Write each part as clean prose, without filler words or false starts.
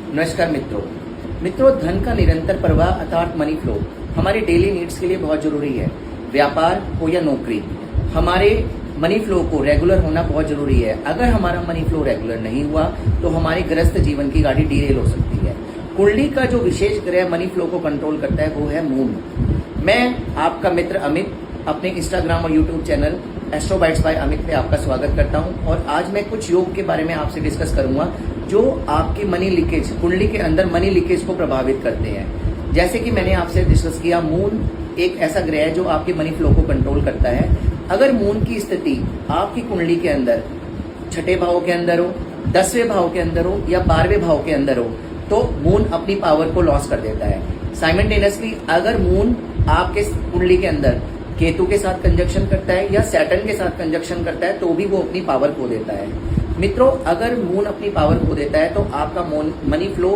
नमस्कार मित्रों, धन का निरंतर प्रवाह अर्थात मनी फ्लो हमारी डेली नीड्स के लिए बहुत जरूरी है। व्यापार हो या नौकरी, हमारे मनी फ्लो को रेगुलर होना बहुत जरूरी है। अगर हमारा मनी फ्लो रेगुलर नहीं हुआ तो हमारी ग्रस्त जीवन की गाड़ी डीरेल हो सकती है। कुंडली का जो विशेष ग्रह मनी फ्लो को कंट्रोल करता है वो है मून। मैं आपका मित्र अमित अपने इंस्टाग्राम और YouTube channel Astro Bytes by Amit पे आपका स्वागत करता हूं और आज मैं कुछ योग के बारे में आपसे डिस्कस करूंगा जो आपकी मनी लीकेज, कुंडली के अंदर मनी लीकेज को प्रभावित करते हैं। जैसे कि मैंने आपसे डिस्कस किया, मून एक ऐसा ग्रह है जो आपके मनी फ्लो को कंट्रोल करता है। अगर मून की स्थिति आपकी कुंडली के अंदर छठे भाव के अंदर हो, 10वें भाव के अंदर हो या 12वें भाव के अंदर हो तो मून अपनी पावर को लॉस कर देता है। साइमल्टेनियसली अगर मून आपके कुंडली के अंदर केतु के साथ कंजक्शन करता है या सैटर्न के साथ कंजक्शन करता है तो भी वो अपनी पावर खो देता है। मित्रों, अगर मून अपनी पावर खो देता है तो आपका मनी फ्लो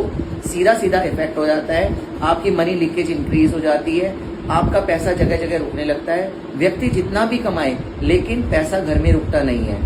सीधा इफेक्ट हो जाता है। आपकी मनी लीकेज इंक्रीज हो जाती है, आपका पैसा जगह जगह रुकने लगता है। व्यक्ति जितना भी कमाए लेकिन पैसा घर में रुकता नहीं है।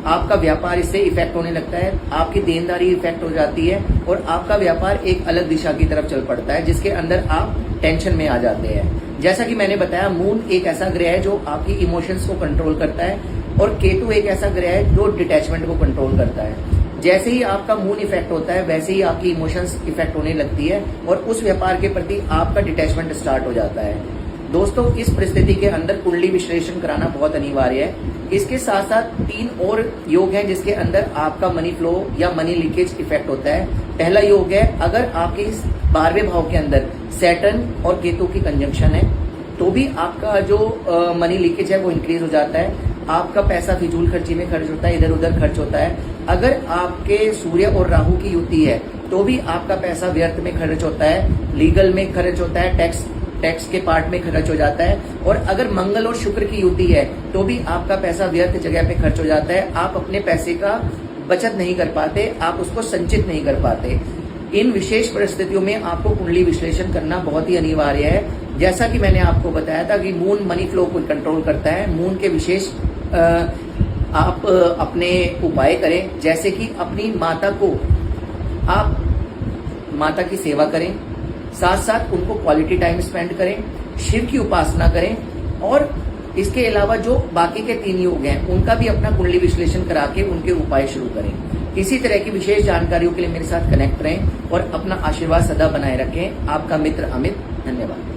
आपका व्यापार इससे इफेक्ट होने लगता है, आपकी देनदारी इफेक्ट हो जाती है और आपका व्यापार एक अलग दिशा की तरफ चल पड़ता है जिसके अंदर आप टेंशन में आ जाते हैं। जैसा कि मैंने बताया, मून एक ऐसा ग्रह है जो आपकी इमोशंस को कंट्रोल करता है और केतु एक ऐसा ग्रह है जो डिटैचमेंट को कंट्रोल करता है। जैसे ही आपका मून इफेक्ट होता है वैसे ही आपकी इमोशंस इफेक्ट होने लगती है और उस व्यापार के प्रति आपका डिटैचमेंट स्टार्ट हो जाता है। दोस्तों, इस परिस्थिति के अंदर कुंडली विश्लेषण कराना बहुत अनिवार्य है। इसके साथ साथ 3 और योग हैं जिसके अंदर आपका मनी फ्लो या मनी लीकेज इफेक्ट होता है। पहला योग है, अगर आपके इस 12वें भाव के अंदर सैटर्न और केतु की कंजंक्शन है तो भी आपका जो मनी लीकेज है वो इंक्रीज हो जाता है। आपका पैसा फिजूल खर्ची में खर्च होता है, इधर उधर खर्च होता है। अगर आपके सूर्य और राहु की युति है तो भी आपका पैसा व्यर्थ में खर्च होता है, लीगल में खर्च होता है, टैक्स के पार्ट में खर्च हो जाता है। और अगर मंगल और शुक्र की युति है तो भी आपका पैसा व्यर्थ जगह पे खर्च हो जाता है। आप अपने पैसे का बचत नहीं कर पाते, आप उसको संचित नहीं कर पाते। इन विशेष परिस्थितियों में आपको कुंडली विश्लेषण करना बहुत ही अनिवार्य है। जैसा कि मैंने आपको बताया था कि मून मनी फ्लो को कंट्रोल करता है। मून के विशेष आप अपने उपाय करें, जैसे कि अपनी माता को आप माता की सेवा करें, साथ साथ उनको क्वालिटी टाइम स्पेंड करें, शिव की उपासना करें और इसके अलावा जो बाकी के 3 योग हैं उनका भी अपना कुंडली विश्लेषण करा के उनके उपाय शुरू करें। इसी तरह की विशेष जानकारियों के लिए मेरे साथ कनेक्ट रहें और अपना आशीर्वाद सदा बनाए रखें। आपका मित्र अमित, धन्यवाद।